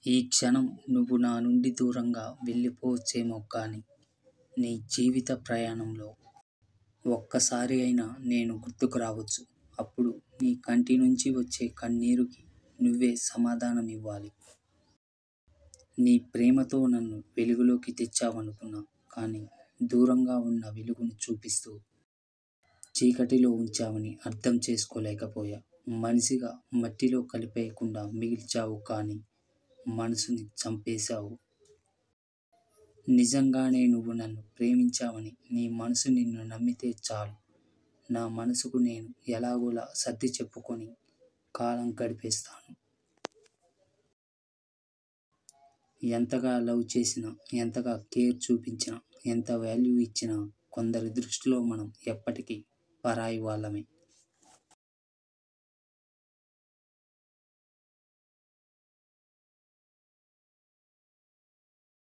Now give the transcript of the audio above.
ఈ క్షణం నువ్వు నా నుండి దూరంగా వెళ్ళిపోవచ్చేమో కానీ నీ జీవిత ప్రయాణంలో ఒక్కసారి అయినా నేను గుర్తుకు రావచ్చు. అప్పుడు నీ కంటి నుంచి వచ్చే కన్నీరుకి నువ్వే సమాధానం ఇవ్వాలి. నీ ప్రేమతో నన్ను వెలుగులోకి తెచ్చావనుకున్నా, కానీ దూరంగా ఉన్న వెలుగును చూపిస్తూ చీకటిలో ఉంచావని అర్థం చేసుకోలేకపోయా. మనిషిగా మట్టిలో కలిపేయకుండా మిగిల్చావు, కానీ మనసుని చంపేశావు. నిజంగానే నువ్వు నన్ను ప్రేమించావని నీ మనసు నిన్ను నమ్మితే చాలు. నా మనసుకు నేను ఎలాగోలా సర్ది చెప్పుకొని కాలం గడిపేస్తాను. ఎంతగా లవ్ చేసినా, ఎంతగా కేర్ చూపించినా, ఎంత వాల్యూ ఇచ్చినా కొందరి దృష్టిలో మనం ఎప్పటికీ పరాయి వాళ్ళమే.